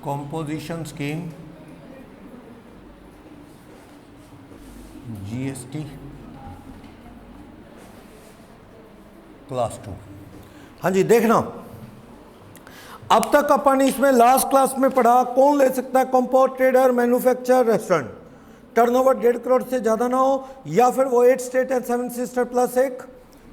Composition scheme GST class 2। हाँ जी, देखना अब तक अपन इसमें लास्ट क्लास में पढ़ा कौन ले सकता है कंपोर्ट, trader, manufacturer, restaurant. Turnover 1.5 crore से ज़्यादा ना हो, या फिर वो 8 स्टेट एंड 7 सिस्टर प्लस एक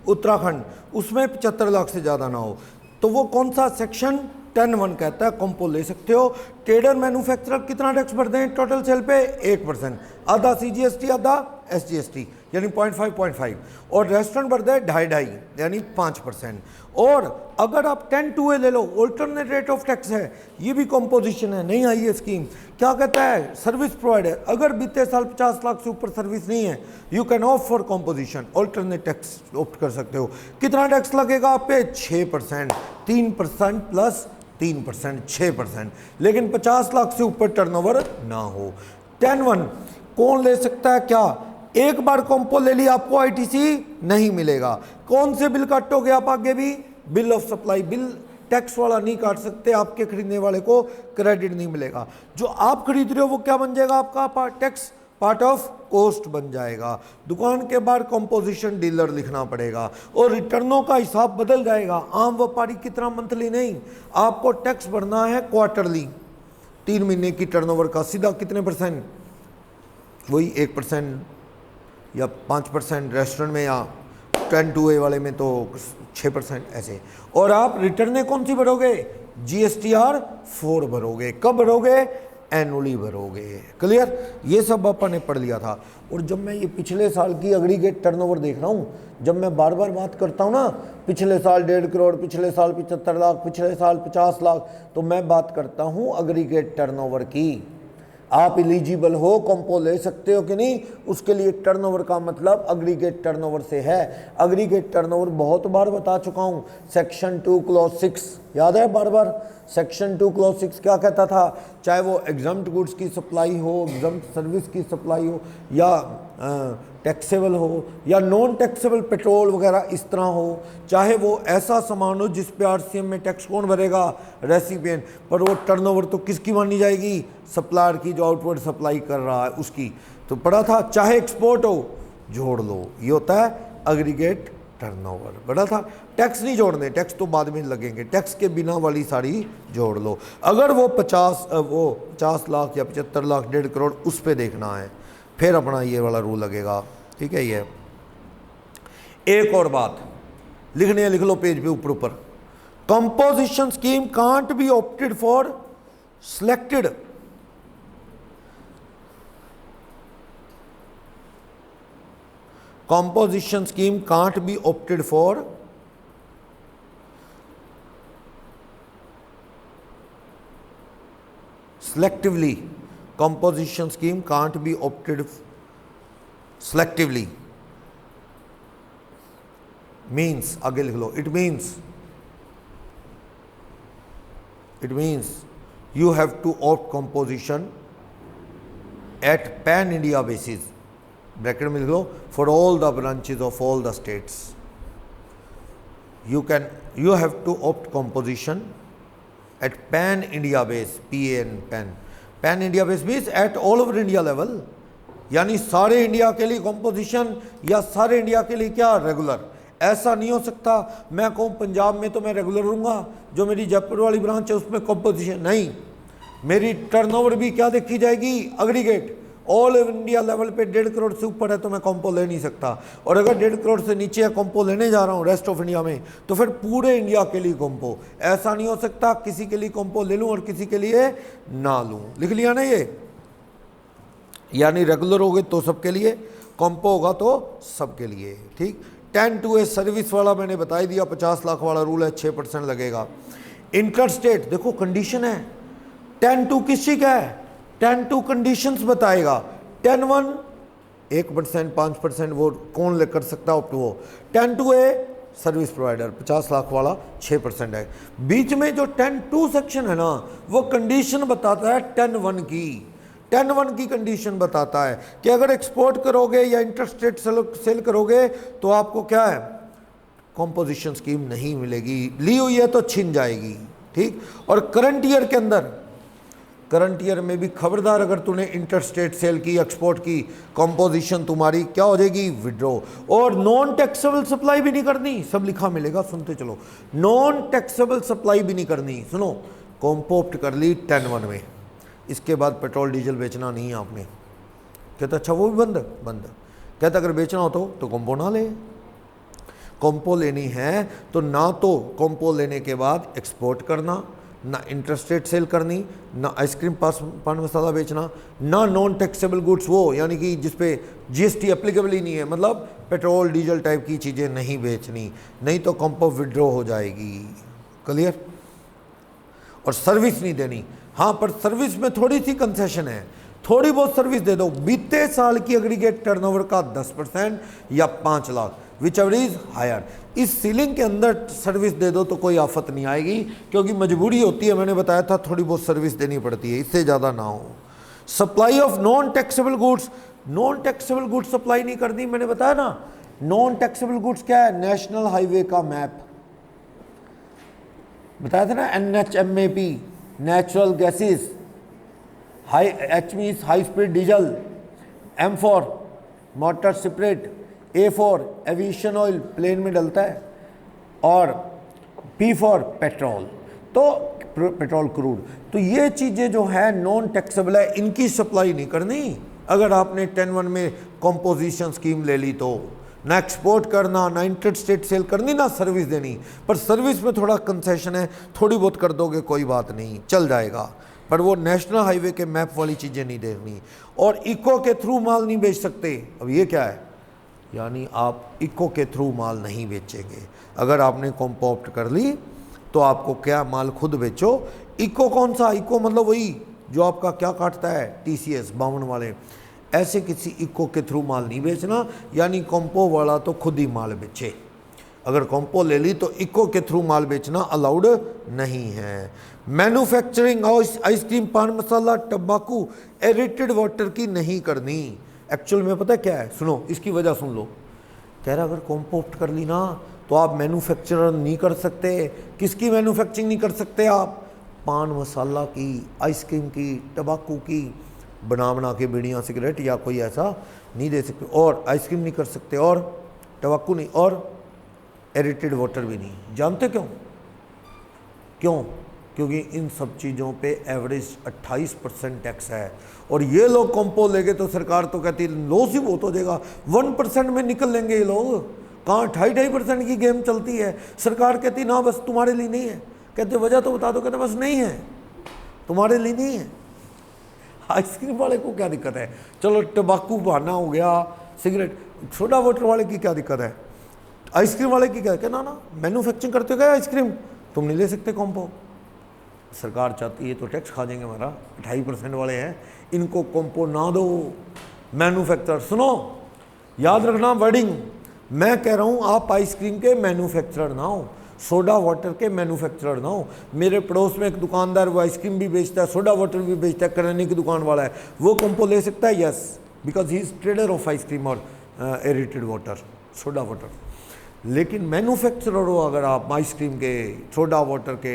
उत्तराखंड, उसमें 75 लाख से ज़्यादा ना हो। तो वो कौन सा सेक्शन 10(1) कहता है कंपो ले सकते हो। ट्रेडर मैन्युफैक्चरर कितना टैक्स भरते हैं टोटल सेल पे 1%, आधा सीजीएसटी आधा एसजीएसटी यानी 0.5 और रेस्टोरेंट भरते हैं 2.5 यानी 5%। और अगर आप 10(2) ले लो, ऑल्टरनेट रेट ऑफ टैक्स है, ये भी कंपोजिशन है, नहीं आई है स्कीम। क्या कहता है सर्विस प्रोवाइडर, अगर बीते साल 50 लाख से ऊपर सर्विस नहीं है, you can opt for composition, alternate tax opt कर सकते हो। कितना टैक्स लगेगा आप पे 6%, 3% प्लस 3% 6%, लेकिन 50 लाख से ऊपर टर्नओवर ना हो। 10(1) कौन ले सकता है? क्या एक बार कॉम्पो ले लिया आपको आईटीसी नहीं मिलेगा। कौन से बिल काटोगे आप आगे भी? Bill of supply, bill tax वाला नहीं काट सकते, आपके खरीदने वाले को क्रेडिट नहीं मिलेगा। जो आप खरीद रहे हो वो क्या बन जाएगा आपका? टैक्स पार्ट ऑफ कॉस्ट बन जाएगा। दुकान के बाहर कंपोजिशन डीलर लिखना पड़ेगा और रिटर्नों का हिसाब बदल जाएगा। आम व्यापारी की तरह मंथली नहीं, आपको टैक्स भरना है क्वार्टरली, 3 महीने की टर्नओवर का। सीधा कितने परसेंट? वही 1% या 5%, रेस्टोरेंट में या 10(2) वाले में तो 6% ऐसे। और आप रिटर्नें कौन सी भरोगे? GSTR 4 भरोगे। कब भरोगे? एनुअली भरोगे। क्लियर? ये सब अपन ने पढ़ लिया था। और जब मैं ये पिछले साल की एग्रीगेट टर्नओवर देख रहा हूँ, जब मैं बार बार बात करता हूँ ना, पिछले साल 1.5 करोड़, पिछले साल 75 लाख, पिछले साल 50 लाख, तो मैं बात करता हूँ एग्रीगेट टर्नओवर की। आप एलिजिबल हो, कंपो ले सकते हो कि नहीं, उसके लिए टर्नओवर का मतलब एग्रीगेट टर्नओवर से है। एग्रीगेट टर्नओवर बहुत बार बता चुका हूं। सेक्शन 2 क्लॉज 6 याद है? बार बार सेक्शन 2 क्लॉज 6 क्या कहता था? चाहे वो एग्जम्प्ट गुड्स की सप्लाई हो, एग्जम्प्ट सर्विस की सप्लाई हो, या टैक्सेबल हो, या नॉन टैक्सेबल पेट्रोल वगैरह इस तरह हो, चाहे वो ऐसा सामान हो जिस पे आरसीएम में टैक्स कौन भरेगा? रेसिपिएंट। पर वो टर्नओवर तो किसकी मानी जाएगी? सप्लायर की, जो आउटवर्ड सप्लाई कर रहा है उसकी। तो पढ़ा था, चाहे एक्सपोर्ट हो जोड़ लो, ये होता है एग्रीगेट टर्नओवर। पढ़ा था। टैक्स नहीं जोड़ने, टैक्स तो बाद में लगेंगे, टैक्स के बिना वाली सारी जोड़ लो। अगर वो 50 लाख या 75 लाख 1.5 करोड़ उस पर देखना है, फिर अपना ये वाला रूल लगेगा। ठीक है? ये एक और बात लिखनी है, लिख लो पेज पे ऊपर। Composition scheme can't be opted for selected composition scheme can't be opted for selectively. Composition scheme can't be opted selectively means, आगे लिख लो, it means you have to opt composition at pan India basis, bracket में लिख लो, for all the branches of all the states. You have to opt composition at pan India base, pan India base means at all over India level, यानी सारे India के लिए composition या सारे India के लिए क्या? रेगुलर। ऐसा नहीं हो सकता मैं कहूँ पंजाब में तो मैं रेगुलर रहूँगा, जो मेरी जयपुर वाली ब्रांच है उसमें कंपोजिशन नहीं। मेरी टर्नओवर भी क्या देखी जाएगी? एग्रीगेट। ऑल इंडिया लेवल पे 1.5 करोड़ से ऊपर है तो मैं कॉम्पो ले नहीं सकता, और अगर 1.5 करोड़ से नीचे है कॉम्पो लेने जा रहा हूँ रेस्ट ऑफ इंडिया में, तो फिर पूरे इंडिया के लिए कॉम्पो। ऐसा नहीं हो सकता किसी के लिए कॉम्पो ले लूँ और किसी के लिए ना लूँ। लिख लिया ना ये? यानी रेगुलर हो गए तो सबके लिए, कॉम्पो होगा तो सबके लिए। ठीक? 10(2) सर्विस वाला मैंने बता ही दिया, 50 लाख वाला रूल है, 6% लगेगा। इंटर स्टेट देखो कंडीशन है, 10(2) किसी का है? 10(2) कंडीशंस बताएगा। 10(1) 1%, 5% वो कौन ले कर सकता है? वो 10(2) सर्विस प्रोवाइडर 50 लाख वाला 6% है। बीच में जो 10(2) सेक्शन है ना, वो कंडीशन बताता है 10(1) की। 10(1) की कंडीशन बताता है कि अगर एक्सपोर्ट करोगे या इंटरस्टेट सेल करोगे तो आपको क्या है? कंपोजिशन स्कीम नहीं मिलेगी, ली हुई है तो छिन जाएगी। ठीक? और करंट ईयर के अंदर करंट ईयर में भी खबरदार अगर तूने इंटर स्टेट सेल की, एक्सपोर्ट की, कंपोजिशन तुम्हारी क्या हो जाएगी, विड्रॉ। और नॉन टैक्सेबल सप्लाई भी नहीं करनी, सब लिखा मिलेगा, सुनते चलो। नॉन टैक्सेबल सप्लाई भी नहीं करनी, सुनो। कॉम्पोप्ट कर ली 10(1) में, इसके बाद पेट्रोल डीजल बेचना नहीं है आपने। कहता अच्छा वो भी बंद। कहता अगर बेचना हो तो कॉम्पो ना ले। कॉम्पो लेनी है तो ना तो कॉम्पो लेने के बाद एक्सपोर्ट करना, ना इंटरस्टेट सेल करनी, ना आइसक्रीम पान मसाला बेचना, ना नॉन टैक्सेबल गुड्स वो यानी कि जिसपे जीएसटी एप्लीकेबल ही नहीं है, मतलब पेट्रोल डीजल टाइप की चीज़ें नहीं बेचनी, नहीं तो कॉम्पो विड्रॉ हो जाएगी। क्लियर। और सर्विस नहीं देनी। हाँ, पर सर्विस में थोड़ी सी कंसेशन है, थोड़ी बहुत सर्विस दे दो। बीते साल की एग्रीगेट टर्नओवर का 10% या 5 lakh, whichever is higher. इस सीलिंग के अंदर सर्विस दे दो तो कोई आफत नहीं आएगी, क्योंकि मजबूरी होती है, मैंने बताया था थोड़ी बहुत सर्विस देनी पड़ती है, इससे ज़्यादा ना हो। Supply of non taxable goods, non taxable goods supply नहीं करनी, मैंने बताया ना। नॉन टैक्सेबल गुड्स क्या है, नेशनल हाईवे का मैप बताया था ना, NHMAP, natural gases, H means high speed diesel, M for motor spirit, A for aviation oil, plane में डलता है, और P फॉर पेट्रोल, तो पेट्रोल क्रूड। तो ये चीज़ें जो है नॉन टैक्सेबल है, इनकी सप्लाई नहीं करनी। अगर आपने 10(1) में कंपोजिशन स्कीम ले ली तो ना एक्सपोर्ट करना, ना इंटर स्टेट सेल करनी, ना सर्विस देनी। पर सर्विस में थोड़ा कंसेशन है, थोड़ी बहुत कर दोगे कोई बात नहीं, चल जाएगा। पर वो नेशनल हाईवे के मैप वाली चीज़ें नहीं देखनी। और इको के थ्रू माल नहीं बेच सकते। अब ये क्या है, यानी आप इको के थ्रू माल नहीं बेचेंगे। अगर आपने कॉम्पोप्ट कर ली तो आपको क्या माल खुद बेचो। इको कौन सा, इको मतलब वही जो आपका क्या काटता है, TCS 52 वाले, ऐसे किसी इको के थ्रू माल नहीं बेचना, यानी कॉम्पो वाला तो खुद ही माल बेचे। अगर कॉम्पो ले ली तो इको के थ्रू माल बेचना अलाउड नहीं है। मैन्युफैक्चरिंग आइसक्रीम, पान मसाला, तंबाकू, एरेटेड वाटर की नहीं करनी। एक्चुअल में पता क्या है, सुनो इसकी वजह सुन लो। कह रहा अगर कॉम्पोप्ट कर ली ना तो आप मैन्युफैक्चरर नहीं कर सकते। किसकी मैन्युफैक्चरिंग नहीं कर सकते आप, पान मसाला की, आइसक्रीम की, तंबाकू की, बना के बीड़ियाँ सिगरेट या कोई ऐसा नहीं दे सकते, और आइसक्रीम नहीं कर सकते, और तंबाकू नहीं, और एरेटेड वाटर भी नहीं। जानते क्यों? क्योंकि इन सब चीज़ों पे एवरेज 28% टैक्स है। और ये लोग कॉम्पो लेंगे तो सरकार तो कहती है लॉस ही बहुत हो जाएगा, 1% में निकल लेंगे ये लोग। कहाँ 2.5% की गेम चलती है। सरकार कहती ना बस तुम्हारे लिए नहीं है। कहते वजह तो बता दो, कहते बस नहीं है, तुम्हारे लिए नहीं है। आइसक्रीम वाले को क्या दिक्कत है, चलो तंबाकू बहाना हो गया, सिगरेट, सोडा वाटर वाले की क्या दिक्कत है, आइसक्रीम वाले की क्या है, ना मैन्युफैक्चरिंग करते हो क्या आइसक्रीम, तुम नहीं ले सकते कॉम्पो। सरकार चाहती है तो टैक्स खा जाएंगे हमारा, 2.5% वाले हैं, इनको कॉम्पो ना दो। मैन्युफैक्चर, सुनो याद रखना वर्डिंग, मैं कह रहा हूँ आप आइसक्रीम के मैन्युफैक्चरर ना हो, सोडा वाटर के मैन्युफैक्चरर ना हो। मेरे पड़ोस में एक दुकानदार, वो आइसक्रीम भी बेचता है, सोडा वाटर भी बेचता है, किराने की दुकान वाला है, वो कॉम्पो ले सकता है, yes, because he is trader of ice cream और एरेटेड वाटर, सोडा वाटर। लेकिन मैन्युफैक्चरर हो अगर आप आइसक्रीम के, सोडा वाटर के,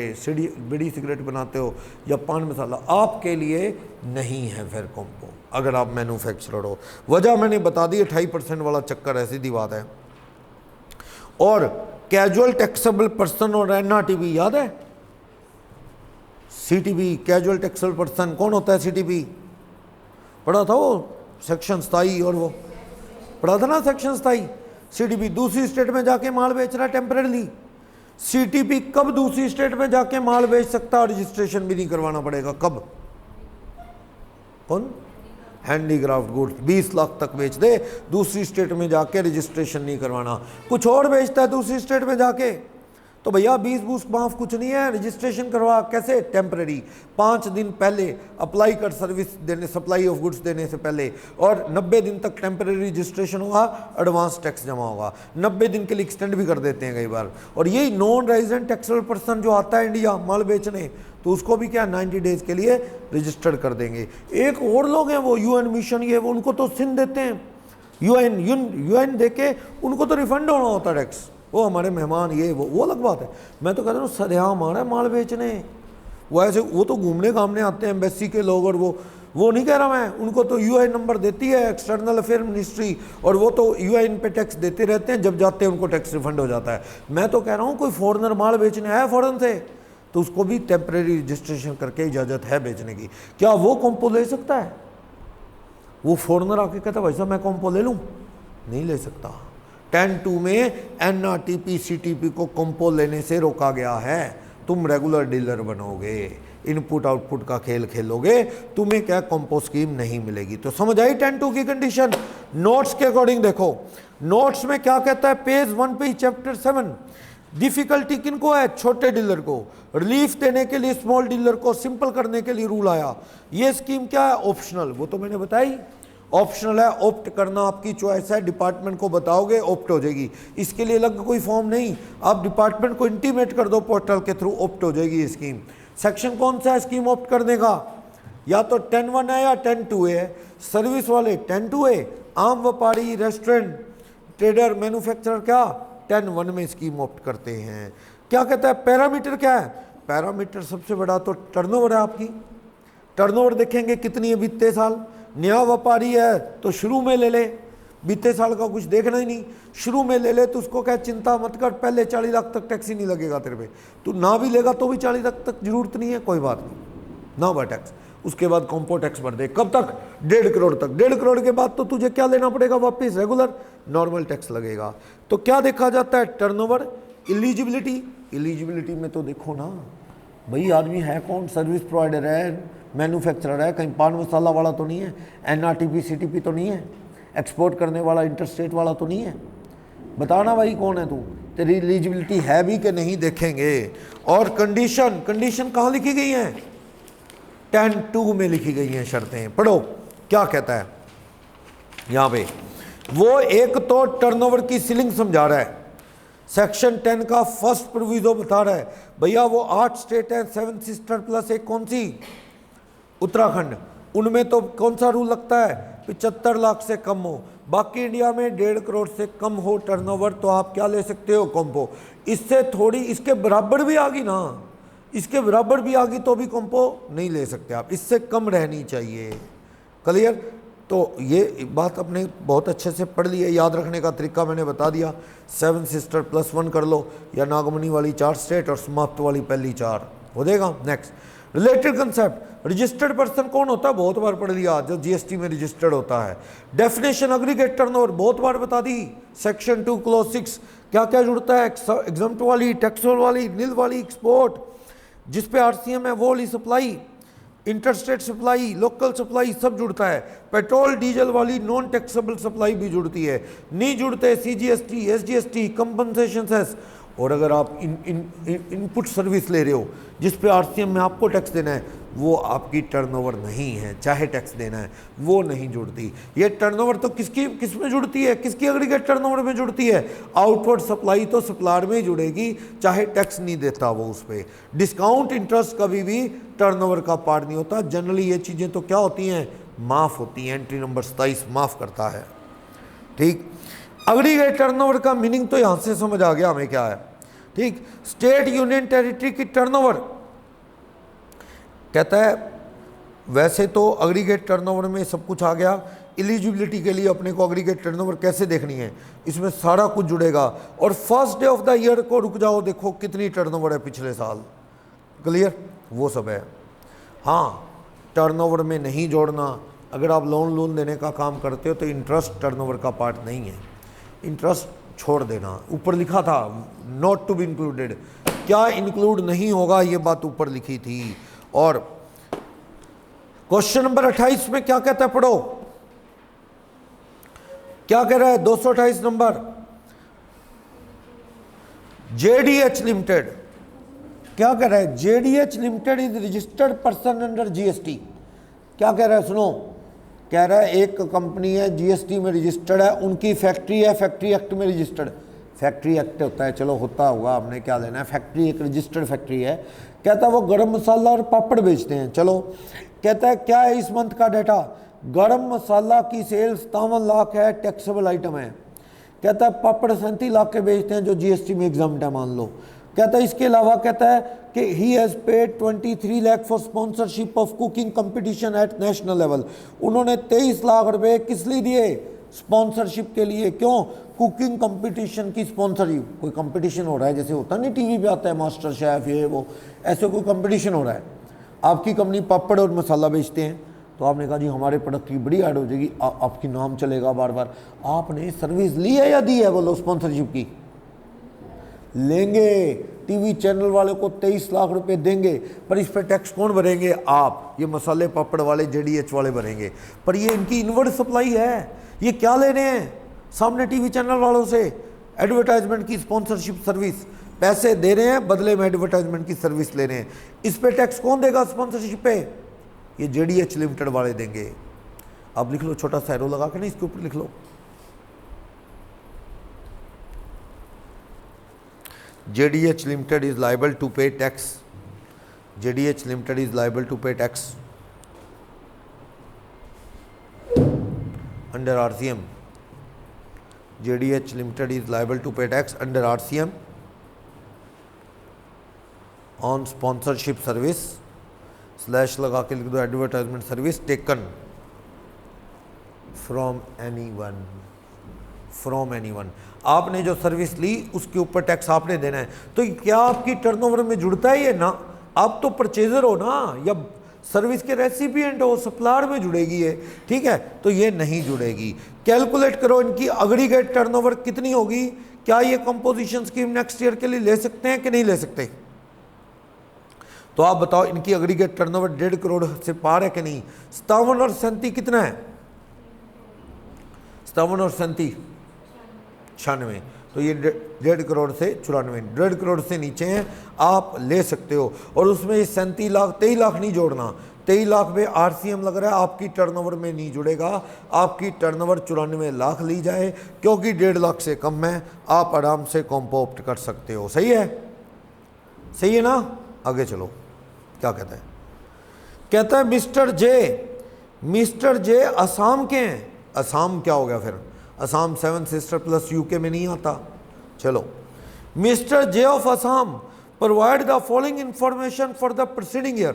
बीड़ी सिगरेट बनाते हो या पान मसाला, आपके लिए नहीं है फिर कॉम्पो, अगर आप मैन्युफैक्चरर हो। वजह मैंने बता दी, 28% वाला चक्कर है, सीधी बात है। और कैजुअल टैक्सेबल पर्सन और NRTB याद है, CTB कैजुअल टैक्सेबल पर्सन कौन होता है, CTB पढ़ा था वो सेक्शन 27, और वो पढ़ा था ना सेक्शन 27। CTB दूसरी स्टेट में जाके माल बेच रहा है टेम्परेरी। CTB कब दूसरी स्टेट में जाके माल बेच सकता है, रजिस्ट्रेशन भी नहीं करवाना पड़ेगा, कब, कौन, हैंडीक्राफ्ट गुड्स 20 लाख तक बेच दे, दूसरी स्टेट में जाके रजिस्ट्रेशन नहीं करवाना। कुछ और बेचता है दूसरी स्टेट में जाके तो भैया 20 माफ कुछ नहीं है, रजिस्ट्रेशन करवा, कैसे, टेम्परेरी, 5 दिन पहले अप्लाई कर, सर्विस देने, सप्लाई ऑफ गुड्स देने से पहले, और 90 दिन तक टेम्परेरी रजिस्ट्रेशन होगा, एडवांस टैक्स जमा होगा, 90 दिन के लिए एक्सटेंड भी कर देते हैं कई बार। और यही नॉन रेजिडेंट टैक्सेबल पर्सन जो आता है इंडिया माल बेचने, तो उसको भी क्या 90 डेज के लिए रजिस्टर्ड कर देंगे। एक और लोग हैं वो UN मिशन, ये वो, उनको तो सिंध देते हैं, UN दे के उनको तो रिफंड होना होता है टैक्स, वो हमारे मेहमान, ये वो अलग बात है। मैं तो कहता हूँ सरेआम आ रहा है माल बेचने, वो ऐसे, वो तो घूमने घामने आते हैं एम्बेसी के लोग, और वो नहीं कह रहा मैं, उनको तो यूआई नंबर देती है एक्सटर्नल अफेयर मिनिस्ट्री, और वो तो यूआई इन पे टैक्स देते रहते हैं, जब जाते हैं उनको टैक्स रिफंड हो जाता है। मैं तो कह रहा हूँ कोई फॉरेनर माल बेचने आया फॉरेन से, तो उसको भी टेम्परेरी रजिस्ट्रेशन करके इजाज़त है बेचने की। क्या वो कॉम्पो ले सकता है? वो फॉरेनर आके कहता भाई साहब मैं कॉम्पो ले लूँ? नहीं ले सकता। 10(2) में एनआरटीपी सीटीपी को कॉम्पो लेने से रोका गया है। तुम रेगुलर डीलर बनोगे, इनपुट आउटपुट का खेल खेलोगे, तुम्हें क्या कॉम्पो स्कीम नहीं मिलेगी। तो समझ आई 10(2) की कंडीशन। नोट्स के अकॉर्डिंग देखो, नोट्स में क्या कहता है, पेज 1 पे चैप्टर 7, डिफिकल्टी किनको है? छोटे डीलर को। रिलीफ देने के लिए स्मॉल डीलर को, सिंपल करने के लिए रूल आया। ये स्कीम क्या है? ऑप्शनल। वो तो मैंने बताई ऑप्शनल है, ऑप्ट करना आपकी चॉइस है, डिपार्टमेंट को बताओगे ऑप्ट हो जाएगी। इसके लिए अलग कोई फॉर्म नहीं, आप डिपार्टमेंट को इंटीमेट कर दो पोर्टल के थ्रू, ऑप्ट हो जाएगी ये स्कीम। सेक्शन कौन सा है स्कीम ऑप्ट करने का? या तो 10(1) है या 10(2) है। सर्विस वाले 10(2) है, आम व्यापारी, रेस्टोरेंट, ट्रेडर, मैन्युफैक्चरर क्या 10(1) में स्कीम ऑप्ट करते हैं। क्या कहता है? पैरामीटर क्या है? पैरामीटर सबसे बड़ा तो टर्नओवर है आपकी। टर्नओवर देखेंगे कितनी है बीते साल। नया व्यापारी है तो शुरू में ले ले, बीते साल का कुछ देखना ही नहीं, शुरू में ले ले तो उसको क्या चिंता मत कर, पहले 40 लाख तक टैक्स ही नहीं लगेगा तेरे पे। तू ना भी लेगा तो भी 40 लाख तक जरूरत नहीं है, कोई बात नहीं, ना भर टैक्स। उसके बाद कॉम्पो टैक्स भर दे, कब तक? 1.5 करोड़ तक। 1.5 करोड़ के बाद तो तुझे क्या लेना पड़ेगा वापस? रेगुलर नॉर्मल टैक्स लगेगा। तो क्या देखा जाता है? टर्नओवर। एलिजिबिलिटी, एलिजिबिलिटी में तो देखो ना भाई आदमी है कौन, सर्विस प्रोवाइडर है, मैन्युफैक्चरर है, कहीं पान मसाला वाला तो नहीं है, एनआरटीपी सीटीपी तो नहीं है, एक्सपोर्ट करने वाला इंटरस्टेट वाला तो नहीं है। बताना भाई कौन है तू, तेरी एलिजिबिलिटी है भी कि नहीं देखेंगे। और कंडीशन, कंडीशन कहाँ लिखी गई है? 10(2) में लिखी गई हैं शर्तें। पढ़ो क्या कहता है यहाँ पे। वो एक तो टर्नओवर की सीलिंग समझा रहा है, सेक्शन 10 का फर्स्ट प्रोविजो बता रहा है। भैया वो 8 स्टेट है, 7 सिस्टर प्लस एक कौन सी? उत्तराखंड। उनमें तो कौन सा रूल लगता है? 75 लाख से कम हो। बाकी इंडिया में 1.5 करोड़ से कम हो टर्नओवर तो आप क्या ले सकते हो? कॉम्पो। इससे थोड़ी इसके बराबर भी आ गई ना, इसके बराबर भी आ गई तो भी कॉम्पो नहीं ले सकते आप, इससे कम रहनी चाहिए। क्लियर? तो ये बात अपने बहुत अच्छे से पढ़ ली है, याद रखने का तरीका मैंने बता दिया। 7 सिस्टर प्लस 1 कर लो, या नागमनी वाली 4 स्टेट और समाप्त वाली पहली 4 हो जाएगा। Next related concept, registered person कौन होता है? बहुत बार पढ़ लिया, जो जीएसटी में रजिस्टर्ड होता है। डेफिनेशन एग्रीगेट टर्नओवर बहुत बार बता दी। सेक्शन 2 क्लॉज 6 क्या क्या जुड़ता है? एग्जम्प्ट वाली, टैक्सोल वाली, नील वाली, एक्सपोर्ट, जिस पे आरसीएम है वो वाली supply, interstate supply, local supply सब जुड़ता है। पेट्रोल डीजल वाली नॉन टैक्सेबल सप्लाई भी जुड़ती है। नहीं जुड़ते सीजीएसटी, एसजीएसटी, कंपनसेशन सेस। और अगर आप इनपुट सर्विस ले रहे हो जिस पे आरसीएम में आपको टैक्स देना है, वो आपकी टर्नओवर नहीं है, चाहे टैक्स देना है, वो नहीं जुड़ती। ये टर्नओवर तो किस में जुड़ती है? किसकी एग्रीगेट टर्नओवर में जुड़ती है? आउटवर्ड सप्लाई तो सप्लायर में ही जुड़ेगी, चाहे टैक्स नहीं देता वो उस पर। डिस्काउंट इंटरेस्ट कभी भी टर्नओवर का पार्ट नहीं होता। जनरली ये चीज़ें तो क्या होती हैं? माफ़ होती हैं। एंट्री नंबर 27 माफ़ करता है। ठीक, एग्रीगेट टर्नओवर का मीनिंग तो यहाँ से समझ आ गया हमें क्या है। ठीक, स्टेट यूनियन टेरिटरी की टर्नओवर कहता है, वैसे तो एग्रीगेट टर्नओवर में सब कुछ आ गया। एलिजिबिलिटी के लिए अपने को एग्रीगेट टर्नओवर कैसे देखनी है, इसमें सारा कुछ जुड़ेगा। और first day of the year को रुक जाओ, देखो कितनी टर्नओवर है पिछले साल। क्लियर? वो सब है। हाँ, टर्नओवर में नहीं जोड़ना। अगर आप लोन देने का काम करते हो तो इंटरेस्ट टर्नओवर का पार्ट नहीं है, इंटरेस्ट छोड़ देना। ऊपर लिखा था नॉट टू बी इंक्लूडेड, क्या इंक्लूड नहीं होगा ये बात ऊपर लिखी थी। और क्वेश्चन नंबर 28 में क्या कहता है? पढ़ो क्या कह रहा है 228 नंबर। जेडीएच लिमिटेड क्या कह रहा है? JDH limited is registered person under GST. क्या कह रहा है? सुनो, कह रहा है एक कंपनी है जीएसटी में रजिस्टर्ड है, उनकी फैक्ट्री है, फैक्ट्री एक्ट में रजिस्टर्ड। फैक्ट्री एक्ट होता है, चलो होता होगा, हमने क्या लेना है। फैक्ट्री एक रजिस्टर्ड फैक्ट्री है। कहता है वो गरम मसाला और पापड़ बेचते हैं। चलो, कहता है क्या है इस मंथ का डाटा? गरम मसाला की सेल्स 57 लाख है, टैक्सेबल आइटम है। कहता है पापड़ 37 लाख के बेचते हैं जो जीएसटी में एग्जाम्प्ट है, मान लो। कहता है इसके अलावा कहता है कि he has paid 23 lakh for sponsorship of cooking competition eight national level. उन्होंने 23 लाख रुपए किस लिए दिए? स्पॉन्सरशिप के लिए। क्यों? कुकिंग कंपटीशन की स्पॉन्सरशिप। कोई कंपटीशन हो रहा है, जैसे होता नहीं टीवी पे आता है मास्टर शेफ ये वो, ऐसे कोई कंपटीशन हो रहा है। आपकी कंपनी पापड़ और मसाला बेचते हैं, तो आपने कहा जी हमारे प्रोडक्ट की बड़ी ऐड हो जाएगी, आपकी नाम चलेगा बार बार। आपने सर्विस ली है या दी है? बोलो स्पॉन्सरशिप की। लेंगे, टीवी चैनल वाले को 23 लाख रुपए देंगे, पर इस पर टैक्स कौन भरेंगे? आप। ये मसाले पापड़ वाले JDH वाले भरेंगे, पर ये इनकी इनवर्ड सप्लाई है। ये क्या ले रहे हैं सामने टीवी चैनल वालों से? एडवर्टाइजमेंट की स्पॉन्सरशिप सर्विस, पैसे दे रहे हैं, बदले में एडवर्टाइजमेंट की सर्विस ले रहे हैं। इस पे टैक्स कौन देगा? स्पॉन्सरशिप पे ये JDH लिमिटेड वाले देंगे। अब लिख लो, छोटा सा एरो लगा के ना इसके ऊपर लिख लो, JDH Limited is liable to pay tax. JDH Limited is liable to pay tax under RCM. JDH Limited is liable to pay tax under RCM on sponsorship service / लगा के लिख दो advertisement service taken from anyone. आपने जो service ली उसके ऊपर tax आपने देना है। तो क्या आपकी टर्नओवर में जुड़ता है ये? ना, आप तो परचेजर हो ना, या सर्विस के रेसिपिएंट हो, सप्लायर में जुड़ेगी ये, ठीक है? तो ये नहीं जुड़ेगी। कैलकुलेट करो इनकी अग्रीगेट टर्नओवर कितनी होगी। क्या ये कंपोजिशन स्कीम नेक्स्ट ईयर के लिए ले सकते हैं कि नहीं ले सकते? तो आप बताओ, इनकी अग्रीगेट टर्नओवर 1.5 करोड़ से पार है कि नहीं? 57 और 37 कितना है? 57 और 37 96। तो ये 1.5 करोड़ से 94, 1.5 करोड़ से नीचे हैं, आप ले सकते हो। और उसमें 37 लाख 23 लाख नहीं जोड़ना, 23 लाख में RCM लग रहा है, आपकी टर्नओवर में नहीं जुड़ेगा। आपकी टर्नओवर 94 लाख ली जाए, क्योंकि 1.5 लाख से कम है, आप आराम से कॉम्पो ऑप्ट कर सकते हो। सही है? सही है ना? आगे चलो, क्या कहता है? कहता है मिस्टर जे असम के हैं। असम क्या हो गया फिर? असम 7 सिस्टर प्लस UK में नहीं आता। चलो, mister J of Assam provide the following information for the preceding year.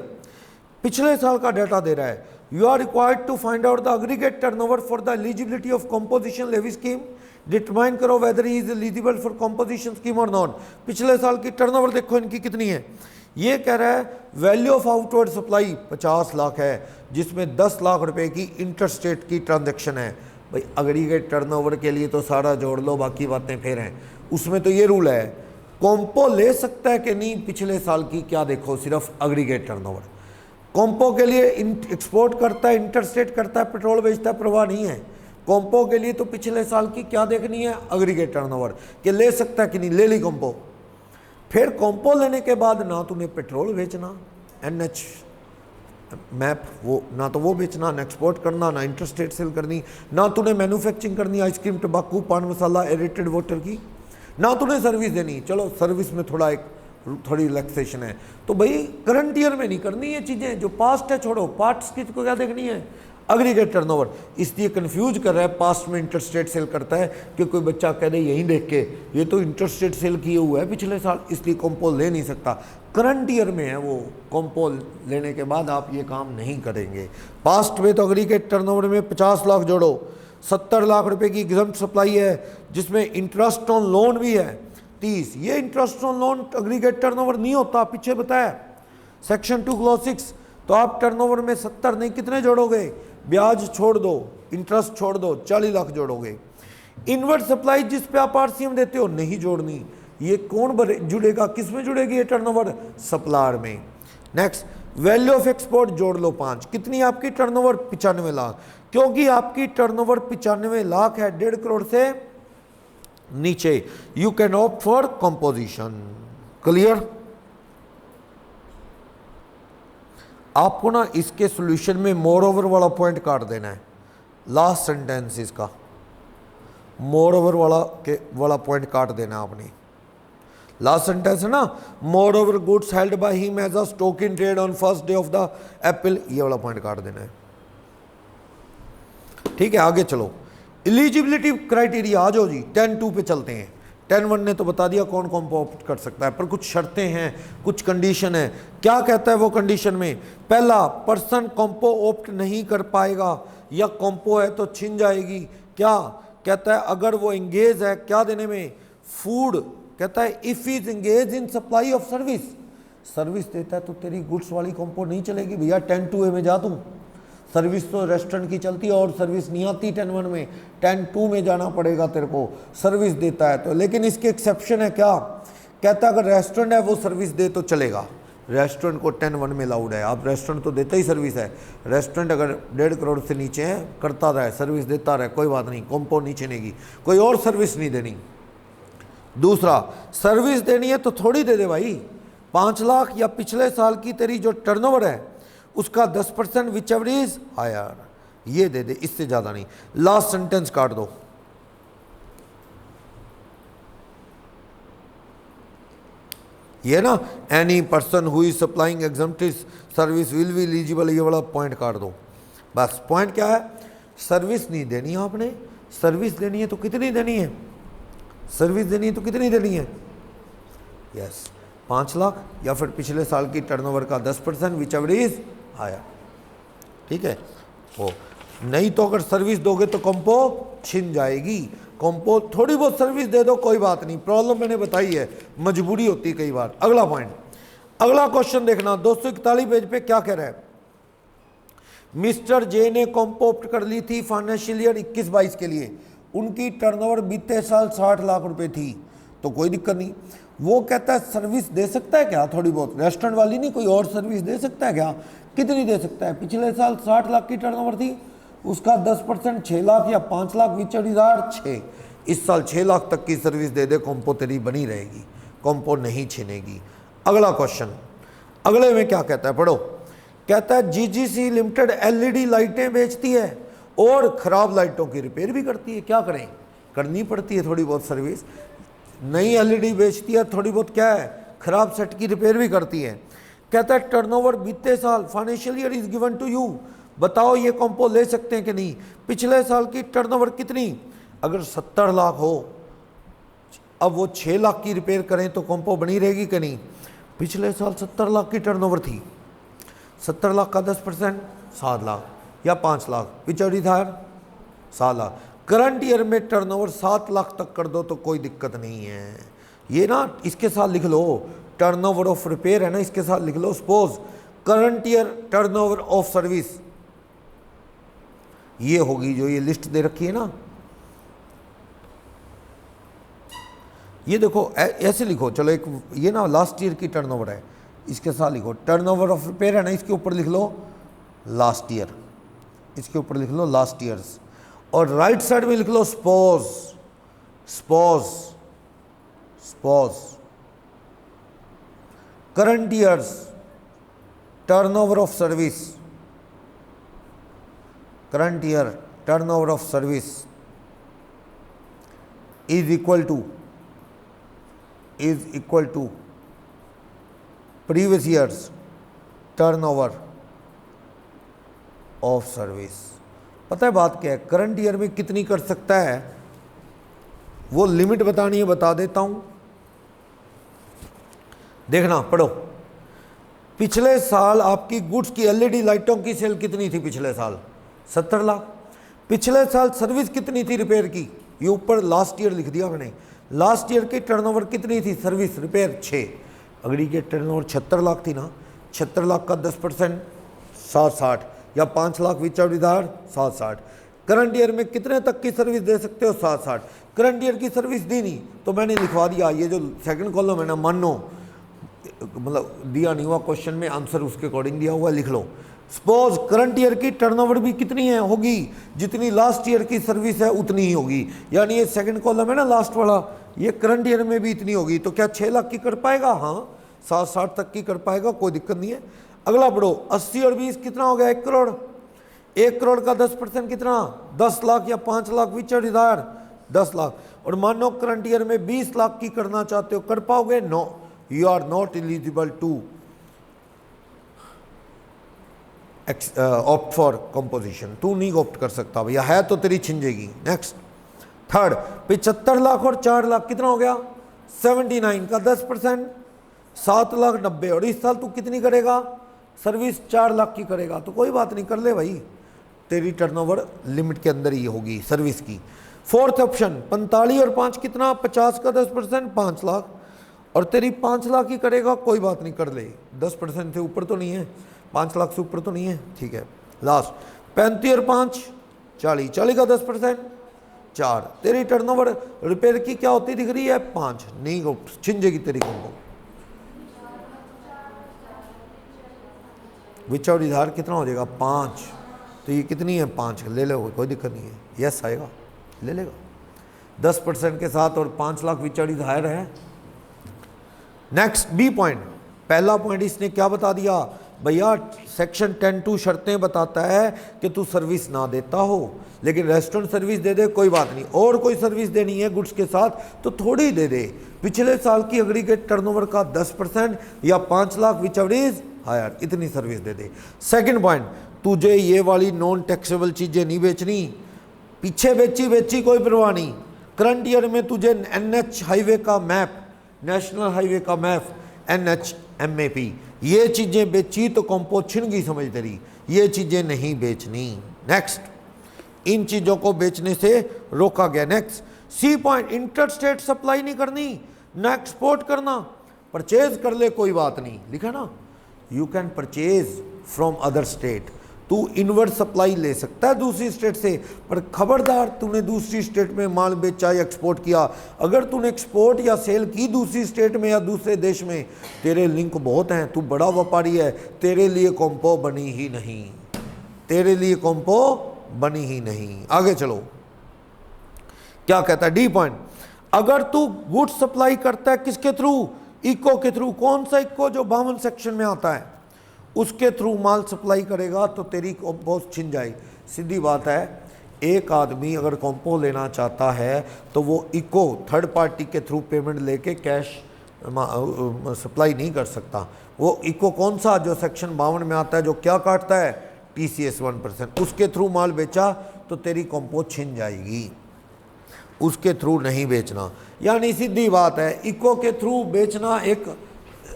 पिछले साल का डाटा दे रहा है। You are required to find out the aggregate turnover for the eligibility of composition levy scheme. Determine करो whether he is eligible for composition scheme और not. पिछले साल की टर्नओवर देखो इनकी कितनी है। ये कह रहा है value of outward supply 50 lakh है, जिसमें 10 लाख रुपए की इंटरस्टेट की ट्रांजैक्शन है। भाई अग्रीगेट टर्नओवर के लिए तो सारा जोड़ लो, बाकी बातें फिर हैं। उसमें तो ये रूल है, कॉम्पो ले सकता है कि नहीं पिछले साल की, क्या देखो, सिर्फ अग्रीगेट टर्नओवर। कॉम्पो के लिए एक्सपोर्ट करता है, इंटरस्टेट करता है, पेट्रोल बेचता है, परवाह नहीं है। कॉम्पो के लिए तो पिछले साल की क्या देखनी है? अग्रीगेट टर्नओवर, कि ले सकता है कि नहीं। ले ली कॉम्पो। फिर कॉम्पो लेने के बाद ना तूने पेट्रोल बेचना, NH मैप वो, ना तो वो बेचना, ना एक्सपोर्ट करना, ना इंटरस्टेट सेल करनी, ना तूने मैन्युफैक्चरिंग करनी आइसक्रीम, टबाकू, पान मसाला, एरेटेड वाटर की, ना तूने सर्विस देनी। चलो सर्विस में थोड़ी रिलैक्सेशन है। तो भाई करंट ईयर में नहीं करनी ये चीज़ें, जो पास्ट है छोड़ो। पार्ट्स की को क्या देखनी है? Aggregate turnover. इसलिए कंफ्यूज कर रहा है, पास्ट में इंटरस्टेट सेल करता है कि कोई बच्चा कह दे यहीं देख के ये तो इंटरस्टेट सेल किए हुआ है पिछले साल, इसलिए कॉम्पो ले नहीं सकता। करंट ईयर में है वो, कॉम्पो लेने के बाद आप ये काम नहीं करेंगे। पास्ट में तो अग्रीगेट टर्नओवर में 50 लाख जोड़ो, 70 लाख रुपए की एग्जम्प्ट सप्लाई है, जिसमें इंटरेस्ट ऑन लोन भी है 30। ये interest on loan aggregate turnover नहीं होता, पीछे बताया सेक्शन 2 क्लॉज 6। तो आप टर्नओवर में 70 नहीं, कितने जोड़ोगे? ब्याज छोड़ दो, इंटरेस्ट छोड़ दो, 40 लाख जोड़ोगे। इनवर्ट सप्लाई जिस पे आप RCM देते हो नहीं जोड़नी। ये कौन जुड़ेगा? किस में जुड़ेगी ये टर्नओवर? सप्लायर में। नेक्स्ट, वैल्यू ऑफ एक्सपोर्ट जोड़ लो 5। कितनी आपकी टर्नओवर? 95 लाख। क्योंकि आपकी टर्नओवर 95 लाख है, 1.5 करोड़ से नीचे, you can opt for composition. Clear? आपको ना इसके सॉल्यूशन में मोर ओवर वाला पॉइंट काट देना है, लास्ट सेंटेंस इसका मोर ओवर वाला पॉइंट काट देना आपने। लास्ट सेंटेंस है ना, moreover goods held by him as a stock in trade on first day of the April, ये वाला पॉइंट काट देना है। ठीक है, आगे चलो। एलिजिबिलिटी क्राइटेरिया आ जाओ जी, 10(2) पे चलते हैं। 10(1) ने तो बता दिया कौन कॉम्पो ऑप्ट कर सकता है, पर कुछ शर्तें हैं, कुछ कंडीशन है। क्या कहता है वो कंडीशन में? पहला, पर्सन कॉम्पो ऑप्ट नहीं कर पाएगा या कॉम्पो है तो छिन जाएगी। क्या कहता है? अगर वो एंगेज है क्या देने में? फूड। कहता है if is engage in supply of service, service देता है तो तेरी गुड्स वाली कॉम्पो नहीं चलेगी भैया। 10(2) में जा तू, सर्विस तो रेस्टोरेंट की चलती है और सर्विस नहीं आती 10(1) में, 10(2) में जाना पड़ेगा तेरे को, सर्विस देता है तो। लेकिन इसके एक्सेप्शन है क्या? कहता है अगर रेस्टोरेंट है वो सर्विस दे तो चलेगा, रेस्टोरेंट को 10(1) में अलाउड है। आप रेस्टोरेंट तो देता ही सर्विस है, रेस्टोरेंट अगर 1.5 करोड़ से नीचे है करता रहे, सर्विस देता रहे, कोई बात नहीं, कॉम्पो नहीं छिनेगी, कोई और सर्विस नहीं देनी। दूसरा, सर्विस देनी है तो थोड़ी दे दे भाई, 5 लाख या पिछले साल की तेरी जो टर्नओवर है उसका 10% विच एवर इज हायर, ये दे दे, इससे ज्यादा नहीं। लास्ट सेंटेंस काट दो। ये ना, any person who is supplying exempted service will be eligible, ये वाला पॉइंट काट दो। बस पॉइंट क्या है? सर्विस नहीं देनी आपने, सर्विस देनी है तो कितनी देनी है? सर्विस देनी है तो कितनी देनी है? यस, 5 लाख या फिर पिछले साल की टर्नओवर का 10% विच एवर इज हायर, ठीक है। वो नहीं तो अगर सर्विस दोगे तो कॉम्पो छिन जाएगी। कॉम्पो थोड़ी बहुत सर्विस दे दो कोई बात नहीं, प्रॉब्लम मैंने बताई है, मजबूरी होती है कई बार। अगला पॉइंट, अगला क्वेश्चन देखना 241 पेज पे क्या कह रहा है। मिस्टर जे ने कॉम्पो ऑप्ट कर ली थी फाइनेंशियल ईयर 21-22 के लिए, उनकी टर्नओवर बीते साल 60 लाख रुपए थी, तो कोई दिक्कत नहीं। वो कहता है सर्विस दे सकता है क्या थोड़ी बहुत, रेस्टोरेंट वाली नहीं, कोई और सर्विस दे सकता है क्या? कितनी दे सकता है? पिछले साल 60 लाख की टर्नओवर थी, उसका 10% 6 लाख या 5 लाख विच 6, इस साल 6 लाख तक की सर्विस दे दे, कॉम्पो तेरी बनी रहेगी, कॉम्पो नहीं छिनेगी। अगला क्वेश्चन, अगले में क्या कहता है, पढ़ो। कहता है जीजीसी लिमिटेड एलईडी लाइटें बेचती है और खराब लाइटों की रिपेयर भी करती है। क्या करें? करनी पड़ती है थोड़ी बहुत सर्विस। नई एलईडी बेचती है, थोड़ी बहुत क्या है, खराब सेट की रिपेयर भी करती है। कहता है टर्नओवर बीते साल financial year is given to you, बताओ ये कॉम्पो ले सकते हैं कि नहीं। पिछले साल की टर्नओवर कितनी? अगर 70 लाख हो, अब वो 6 लाख की रिपेयर करें तो कॉम्पो बनी रहेगी कि नहीं? पिछले साल 70 लाख की टर्नओवर थी, 70 लाख का 10% 7 लाख या 5 लाख, पिछड़ी था 7 लाख। करंट ईयर में टर्नओवर 7 लाख तक कर दो तो कोई दिक्कत नहीं है। ये ना इसके साथ लिख लो, टर्नओवर ऑफ रिपेयर है ना, इसके साथ लिख लो suppose current year turnover of service, ये होगी जो ये लिस्ट दे रखी है ना, ये देखो ऐसे लिखो। चलो एक ये ना लास्ट ईयर की टर्नओवर है, इसके साथ लिखो टर्नओवर ऑफ रिपेयर है ना, इसके ऊपर लिख लो लास्ट ईयर, इसके ऊपर लिख लो लास्ट ईयर्स, और राइट साइड में लिख लो suppose suppose suppose current years turnover of service, current year turnover of service is equal to previous years turnover of service. पता है बात क्या है? करंट ईयर में कितनी कर सकता है वो लिमिट बतानी है, बता देता हूं, देखना पढ़ो। पिछले साल आपकी गुड्स की एलईडी लाइटों की सेल कितनी थी? पिछले साल 70 लाख। पिछले साल सर्विस कितनी थी रिपेयर की? ये ऊपर लास्ट ईयर लिख दिया मैंने। लास्ट ईयर की टर्नओवर कितनी थी सर्विस रिपेयर? 6। अगली के टर्नओवर 76 लाख थी ना, 76 लाख का 10% 760 या 5 लाख विच उधार 760। करंट ईयर में कितने तक की सर्विस दे सकते हो? 760। करंट ईयर की सर्विस दी नहीं तो मैंने लिखवा दिया, ये जो सेकंड कॉलम है ना, मानो मतलब दिया नहीं हुआ क्वेश्चन में, आंसर उसके अकॉर्डिंग दिया हुआ, लिख लो। सपोज करंट ईयर की टर्नओवर भी कितनी है होगी? जितनी लास्ट ईयर की सर्विस है उतनी ही होगी, यानी ये सेकंड कॉलम है ना लास्ट वाला, ये करंट ईयर में भी इतनी होगी। तो क्या 6 लाख की कर पाएगा? हाँ 760 तक की कर पाएगा, कोई दिक्कत नहीं है। अगला पढ़ो, 80 और 20 कितना हो गया? 1 करोड़। 1 करोड़ का 10% कितना? 10 लाख या 5 लाख विच इधर 10 लाख। और मानो करंट ईयर में 20 लाख की करना चाहते हो, कर पाओगे? No, you are not eligible to opt for composition. तू नहीं ऑप्ट कर सकता भैया, है तो तेरी छिन जाएगी। नेक्स्ट थर्ड 75 लाख और 4 लाख कितना हो गया 79 का 10%, 7 लाख 90। और इस साल तू कितनी करेगा सर्विस 4 लाख की करेगा, तो कोई बात नहीं कर ले भाई, तेरी टर्नओवर लिमिट के अंदर ही होगी सर्विस की। फोर्थ ऑप्शन 45 और 5 कितना 50 का 10% 5 लाख, और तेरी 5 लाख ही करेगा, कोई बात नहीं कर ले, 10% से ऊपर तो नहीं है, 5 लाख से ऊपर तो नहीं है, ठीक है। लास्ट 35 और 5 40, 40 का 10% 4, तेरी टर्नओवर रिपेयर की क्या होती दिख रही है 5, नहीं छिन जाएगी तेरी कॉम्बो। विचार इधार कितना हो जाएगा 5, तो ये कितनी है 5, ले लो कोई दिक्कत नहीं है, यस आएगा ले लेगा 10% के साथ, और 5 लाख विचार इधार है। नेक्स्ट बी पॉइंट, पहला पॉइंट इसने क्या बता दिया भैया, सेक्शन 10(2) शर्तें बताता है कि तू सर्विस ना देता हो, लेकिन रेस्टोरेंट सर्विस दे दे कोई बात नहीं, और कोई सर्विस देनी है गुड्स के साथ तो थोड़ी दे दे, पिछले साल की एग्रीगेट टर्नओवर का 10% या 5 lakh whichever is higher, इतनी सर्विस दे दे। सेकंड पॉइंट, तुझे ये वाली नॉन टैक्सेबल चीज़ें नहीं बेचनी, पीछे बेची कोई परवाह नहीं, करंट ईयर में तुझे NH हाईवे का मैप, नेशनल हाईवे का मैप, NH MAP, ये चीज़ें बेची तो कॉम्पो छिन गई समझ तेरी, ये चीज़ें नहीं बेचनी। नेक्स्ट, इन चीज़ों को बेचने से रोका गया। Next C point, inter state supply नहीं करनी, ना एक्सपोर्ट करना, परचेज कर ले कोई बात नहीं, लिखा ना, you can purchase from other state, तू इनवर्ड सप्लाई ले सकता है दूसरी स्टेट से, पर खबरदार तूने दूसरी स्टेट में माल बेचा या एक्सपोर्ट किया, अगर तूने एक्सपोर्ट या सेल की दूसरी स्टेट में या दूसरे देश में, तेरे लिंक बहुत हैं, तू बड़ा व्यापारी है, तेरे लिए कॉम्पो बनी ही नहीं, तेरे लिए कॉम्पो बनी ही नहीं। आगे चलो क्या कहता है डी पॉइंट, अगर तू गुड्स सप्लाई करता है किसके थ्रू, इको के थ्रू, कौन सा इको जो 52 सेक्शन में आता है उसके थ्रू माल सप्लाई करेगा तो तेरी कॉम्पो छिन जाएगी। सीधी बात है, एक आदमी अगर कॉम्पो लेना चाहता है तो वो इको थर्ड पार्टी के थ्रू पेमेंट लेके कैश सप्लाई नहीं कर सकता। वो इको कौन सा जो सेक्शन 52 में आता है, जो क्या काटता है TCS 1%, उसके थ्रू माल बेचा तो तेरी कॉम्पो छिन जाएगी, उसके थ्रू नहीं बेचना। यानी सीधी बात है, इको के थ्रू बेचना एक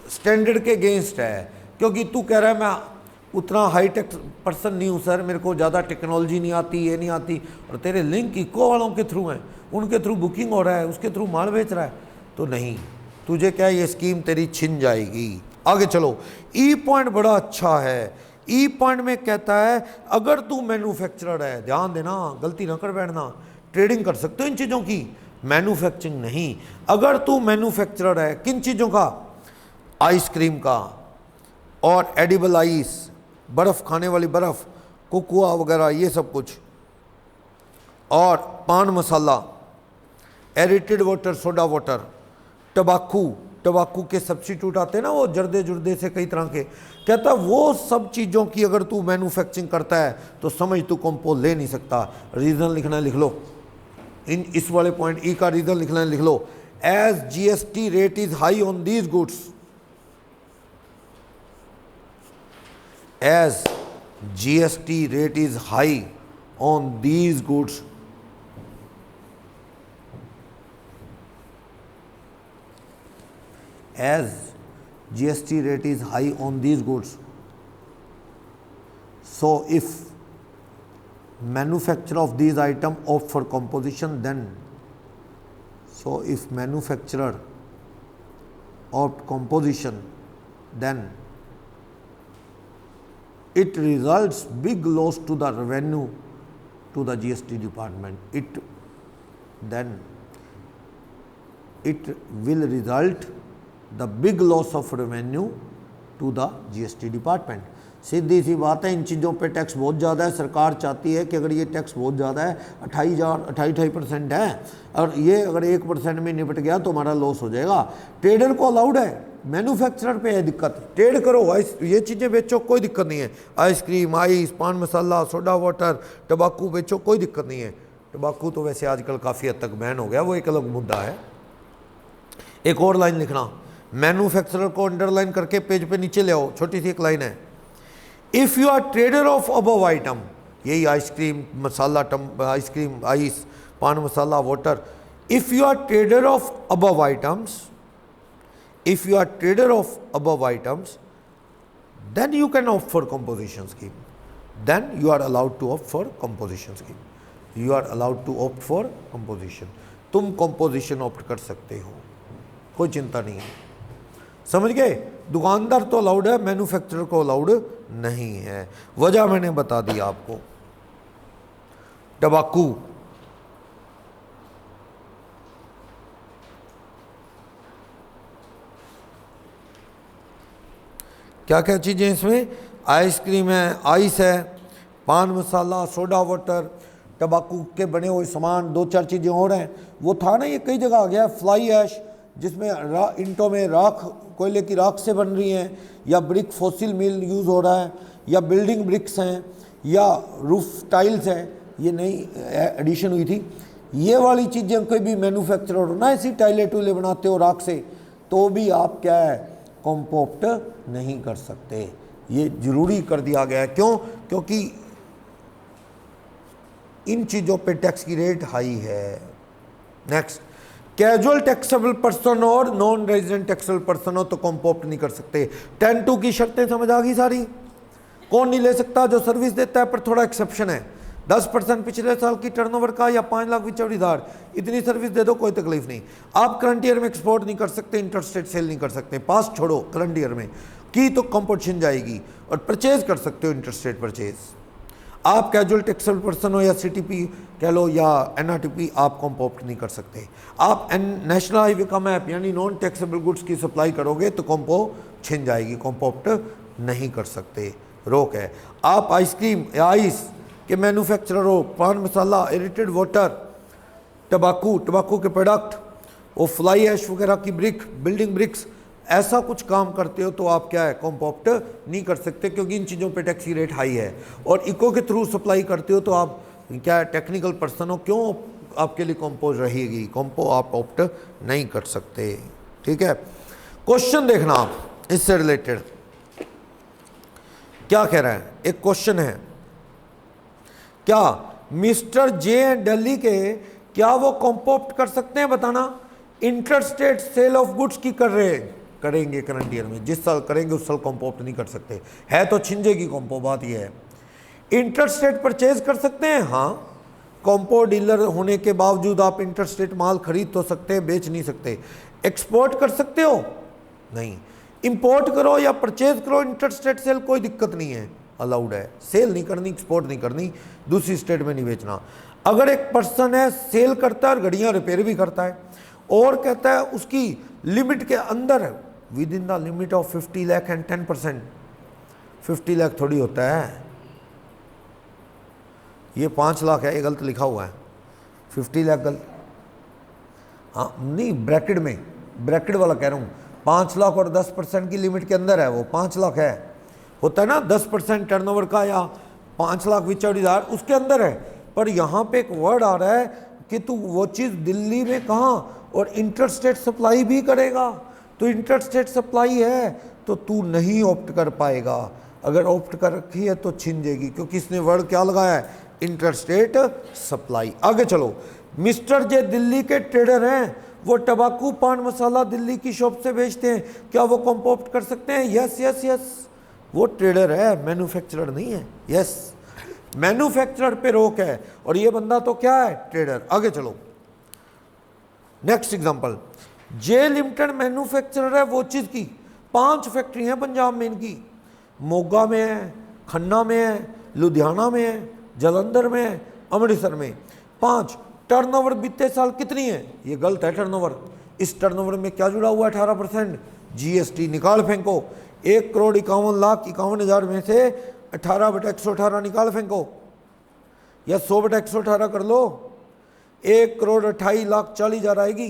स्टैंडर्ड के अगेंस्ट है, क्योंकि तू कह रहा है मैं उतना हाईटेक पर्सन नहीं हूँ सर, मेरे को ज़्यादा टेक्नोलॉजी नहीं आती, ये नहीं आती, और तेरे लिंक इको वालों के थ्रू हैं, उनके थ्रू बुकिंग हो रहा है, उसके थ्रू माल बेच रहा है, तो नहीं, तुझे क्या ये स्कीम तेरी छिन जाएगी। आगे चलो, ई पॉइंट बड़ा अच्छा है। ई पॉइंट में कहता है अगर तू मैन्युफैक्चरर है, ध्यान देना गलती ना कर बैठना, ट्रेडिंग कर सकते हो इन चीज़ों की, मैन्युफैक्चरिंग नहीं। अगर तू मैन्युफैक्चरर है किन चीज़ों का, आइसक्रीम का और एडिबल आइस, बर्फ़ खाने वाली बर्फ़, कोकोआ वगैरह ये सब कुछ, और पान मसाला, एरिटेड वाटर, सोडा वाटर, टबाकू के सब्स्टिट्यूट आते हैं ना, वो जर्दे जुर्दे से कई तरह के, कहता वो सब चीज़ों की अगर तू मैन्युफैक्चरिंग करता है तो समझ तू कॉम्पो ले नहीं सकता। रीज़न लिखना है लिख लो, इस वाले पॉइंट ई का रीज़न लिखना है लिख लो, as GST rate is high on these goods, as GST rate is high on these goods, as GST rate is high on these goods, so if manufacturer of these item opt for composition, then so if manufacturer opt composition, then it results big loss to the revenue to the GST department. Then it will result the big loss of revenue to the GST department. सीधी सी बात है, इन चीज़ों पे tax बहुत ज़्यादा है, सरकार चाहती है कि अगर ये टैक्स बहुत ज़्यादा है, 28% है, और ये अगर 1% में निपट गया तो हमारा लॉस हो जाएगा। ट्रेडर को अलाउड है, मैन्युफैक्चरर पे है दिक्कत, ट्रेड करो, ये चीज़ें बेचो कोई दिक्कत नहीं है, आइसक्रीम, आइस, पान मसाला, सोडा वाटर, टबाकू बेचो कोई दिक्कत नहीं है। टबाकू तो वैसे आजकल काफ़ी हद तक बैन हो गया, वो एक अलग मुद्दा है। एक और लाइन लिखना, मैन्युफैक्चरर को अंडरलाइन करके पेज पे नीचे ले आओ, छोटी सी एक लाइन है, if you are trader of above item, यही आइसक्रीम मसाला, आइसक्रीम, आइस, पान masala, water. If you are trader of above items, then you can opt for composition scheme. Then you are allowed to opt for composition scheme. You are allowed to opt for composition. तुम composition opt कर सकते हो, कोई चिंता नहीं है. समझ गए? दुकानदार तो अलाउड है, मैन्युफैक्चरर को अलाउड नहीं है. वजह मैंने बता दी आपको. तंबाकू, क्या क्या चीज़ें इसमें? आइसक्रीम है, आइस है, पान मसाला, सोडा वाटर, तंबाकू के बने हुए सामान, 2-4 चीज़ें और हैं. वो था ना, ये कई जगह आ गया. फ्लाई ऐश, जिसमें इंटों में राख, कोयले की राख से बन रही हैं, या ब्रिक फॉसिल मिल यूज़ हो रहा है, या बिल्डिंग ब्रिक्स हैं, या रूफ टाइल्स हैं. ये नई एडिशन हुई थी. ये वाली चीज़ें कोई भी मैन्युफैक्चरर हो ना, ऐसी टाइलें टूले बनाते हो राख से, तो भी आप क्या है, कॉम्पोप्ट नहीं कर सकते. ये जरूरी कर दिया गया है. क्यों? क्योंकि इन चीज़ों पे टैक्स की रेट हाई है. नेक्स्ट, कैजुअल टैक्सेबल पर्सन और नॉन रेजिडेंट टैक्सेबल पर्सन हो तो कॉम्पोप्ट नहीं कर सकते. 10(2) की शर्तें समझ आ गई सारी. कौन नहीं ले सकता? जो सर्विस देता है, पर थोड़ा एक्सेप्शन है. 10% पिछले साल की टर्नओवर का या 5 लाख विचौड़ीदार, इतनी सर्विस दे दो, कोई तकलीफ नहीं. आप करंट ईयर में एक्सपोर्ट नहीं कर सकते, इंटरस्टेट सेल नहीं कर सकते. पास छोड़ो, करंट ईयर में की तो कंपोजिशन जाएगी. और परचेज कर सकते हो, इंटरस्टेट परचेज. आप कैजुअल टैक्सेबल पर्सन हो या सीटीपी कह लो या एनआरटीपी, आप कॉम्पोप्ट नहीं कर सकते. आप नेशनल हाईवे का मैप यानी नॉन टैक्सेबल गुड्स की सप्लाई करोगे तो कॉम्पो छिन जाएगी, कॉम्पोप्ट नहीं कर सकते, रोक है. आप आइसक्रीम या आइस के मैन्युफैक्चरर हो, पान मसाला, एरेटेड वाटर, तंबाकू के प्रोडक्ट, वो फ्लाई ऐश वगैरह की ब्रिक, बिल्डिंग ब्रिक्स, ऐसा कुछ काम करते हो तो आप क्या है, कॉम्पोप्ट नहीं कर सकते, क्योंकि इन चीज़ों पे टैक्स की रेट हाई है. और इको के थ्रू सप्लाई करते हो तो आप क्या टेक्निकल पर्सन हो, क्यों आपके लिए कॉम्पोज रहेगी, कॉम्पो आप ऑप्ट नहीं कर सकते. ठीक है. क्वेश्चन देखना आप इससे रिलेटेड क्या कह रहा है. एक क्वेश्चन है, क्या मिस्टर जे दिल्ली के, क्या वो कॉम्पोप्ट कर सकते हैं? बताना. इंटरस्टेट सेल ऑफ गुड्स की करेंगे करंट ईयर में, जिस साल करेंगे उस साल कॉम्पोप्ट नहीं कर सकते, है तो छिंजेगी कॉम्पो. बात ये है. इंटरस्टेट परचेज कर सकते हैं, हाँ. कॉम्पो डीलर होने के बावजूद आप इंटरस्टेट माल खरीद तो सकते हैं, बेच नहीं सकते. एक्सपोर्ट कर सकते हो? नहीं. इंपोर्ट करो या परचेज करो, इंटरस्टेट सेल कोई दिक्कत नहीं है, अलाउड है. सेल नहीं करनी, एक्सपोर्ट नहीं करनी, दूसरी स्टेट में नहीं बेचना. अगर एक पर्सन है, सेल करता है और गाड़ियाँ रिपेयर भी करता है, और कहता है उसकी लिमिट के अंदर, with in the limit of 50 lakh and 10%, 50 lakh थोड़ी होता है, ये 5 लाख है, ये गलत लिखा हुआ है. 50 लाख गलत, हाँ नहीं, ब्रैकेट में, ब्रैकेट वाला कह रहा हूँ. 5 लाख और 10% की लिमिट के अंदर है, वो 5 लाख है, होता है ना 10% टर्नओवर का, या 5 लाख विचौड़ीदार, उसके अंदर है. पर यहाँ पे एक वर्ड आ रहा है कि तू वो चीज़ दिल्ली में कहाँ, और इंटरस्टेट सप्लाई भी करेगा, तो इंटरस्टेट सप्लाई है तो तू नहीं ऑप्ट कर पाएगा. अगर ऑप्ट कर रखी है तो छिन जाएगी, क्योंकि इसने वर्ड क्या लगाया है, इंटरस्टेट सप्लाई. आगे चलो. मिस्टर जे दिल्ली के ट्रेडर हैं, वो तंबाकू पान मसाला दिल्ली की शॉप से बेचते हैं, क्या वो कॉम्पोप्ट कर सकते हैं? Yes yes yes. वो ट्रेडर है, मैन्युफैक्चरर नहीं है. यस, मैन्युफैक्चरर पे रोक है, और ये बंदा तो क्या है, ट्रेडर. आगे चलो. नेक्स्ट एग्जांपल, जे लिमिटेड मैन्युफैक्चरर है वो चीज़ की, 5 फैक्ट्री हैं पंजाब में इनकी, मोगा में है, खन्ना में है, लुधियाना में है, जलंधर में है, अमृतसर में. 5. टर्नओवर बीते साल कितनी है? ये गलत है टर्नओवर. इस टर्नओवर में क्या जुड़ा हुआ है? 18% जीएसटी. निकाल फेंको. 1,51,51,000 में से 18/118 निकाल फेंको, या 100/118 कर लो. 1,28,40,000 आएगी.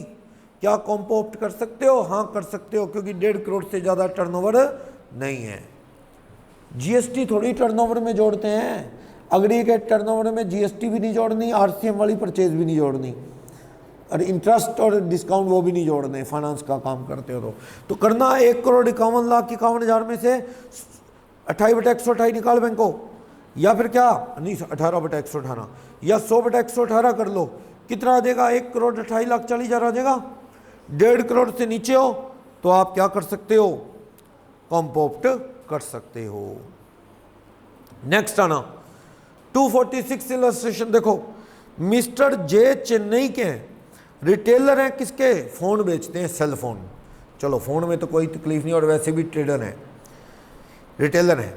क्या कॉम्पोप्ट कर सकते हो? हाँ कर सकते हो, क्योंकि 1.5 करोड़ से ज़्यादा टर्नओवर नहीं है. जीएसटी थोड़ी टर्नओवर में जोड़ते हैं. अग्री के टर्नओवर में जीएसटी भी नहीं जोड़नी, आरसीएम वाली परचेज भी नहीं जोड़नी, और इंटरेस्ट और डिस्काउंट वो भी नहीं जोड़ने. फाइनेंस का काम करते हो तो करना 1,51,51,000 में से 28/128 निकाल बैंको, या फिर क्या नहीं 18/118, या 100/118 कर लो. कितना आ जाएगा, 1,28,40,000 आ जाएगा। 1.5 करोड़ से नीचे हो तो आप क्या कर सकते हो, कॉम्प ऑप्ट कर सकते हो। नेक्स्ट आना 246 इलस्ट्रेशन देखो, मिस्टर जे चेन्नई के हैं, रिटेलर हैं किसके, फ़ोन बेचते हैं, सेल फोन। चलो फ़ोन में तो कोई तकलीफ नहीं, और वैसे भी ट्रेडर हैं, रिटेलर हैं।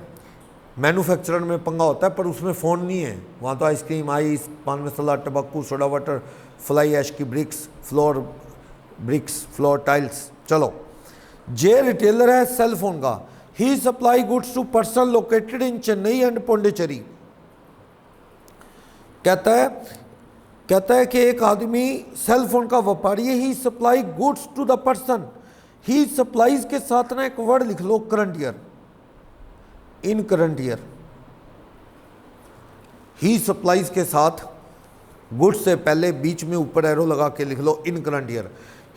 मैन्युफैक्चरर में पंगा होता है पर उसमें फ़ोन नहीं है, वहाँ तो आइसक्रीम, आइस, पान मसाला, टबक्कू, सोडा वाटर, फ्लाई ऐश की ब्रिक्स, फ्लोर टाइल्स। चलो जे रिटेलर है सेल फोन का। He supply goods to person located in Chennai and Pondicherry. कहता है कि एक आदमी सेल फोन का व्यापारी है। He supply goods to the person, he supplies के साथ ना एक वर्ड लिख लो, current year, in current year. He supplies के साथ गुड्स से पहले बीच में ऊपर एरो लगा के लिख लो in current year.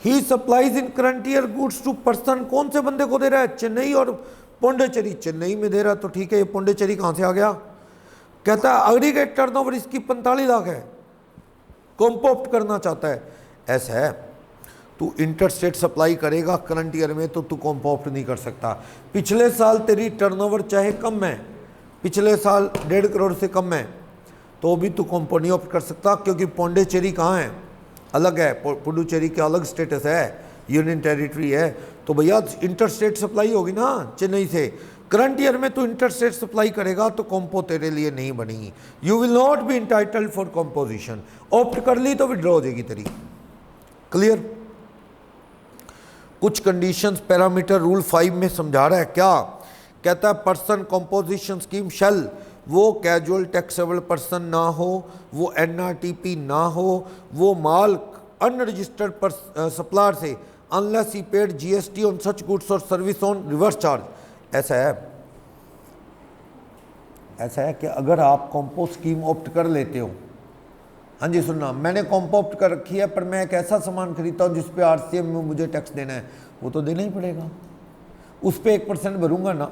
He supplies in current year goods to person, कौन से बंदे को दे रहा है, चेन्नई और पोंडिचेरी। चेन्नई में दे रहा है तो ठीक है, ये पोंडिचेरी कहां से आ गया। कहता है एग्रीगेट टर्नओवर इसकी 45 लाख है, कॉम्पोप्ट करना चाहता है। ऐसा है, तू इंटरस्टेट सप्लाई करेगा करंट ईयर में तो तू कॉम्पोप्ट नहीं कर सकता। पिछले साल तेरी टर्नओवर चाहे कम है, पिछले साल 1.5 करोड़ से कम है, तो भी तू कॉम्पो नहीं ऑप्ट कर सकता, क्योंकि पोंडिचेरी कहाँ है, अलग है, पुडुचेरी का अलग स्टेटस है, यूनियन टेरिटरी है। तो भैया इंटरस्टेट सप्लाई होगी ना चेन्नई से, करंट ईयर में तो इंटरस्टेट सप्लाई करेगा तो कॉम्पो तेरे लिए नहीं बनेगी। You will not be entitled for composition. Opt कर ली तो विड्रॉ हो जाएगी तेरी। क्लियर। कुछ कंडीशंस पैरामीटर रूल 5 में समझा रहा है। क्या कहता है, पर्सन कॉम्पोजिशन स्कीम शेल, वो कैजुअल टैक्सेबल पर्सन ना हो, वो एनआरटीपी ना हो, वो माल अनरजिस्टर्ड सप्लायर से, unless he paid GST on such goods और सर्विस ऑन रिवर्स चार्ज। ऐसा है कि अगर आप कॉम्पो स्कीम ऑप्ट कर लेते हो, हाँ जी सुनना, मैंने कॉम्पो ऑप्ट कर रखी है पर मैं एक ऐसा सामान खरीदता हूँ जिस पे आरसीएम में मुझे टैक्स देना है, वो तो देना ही पड़ेगा। उस पर 1% भरूंगा ना,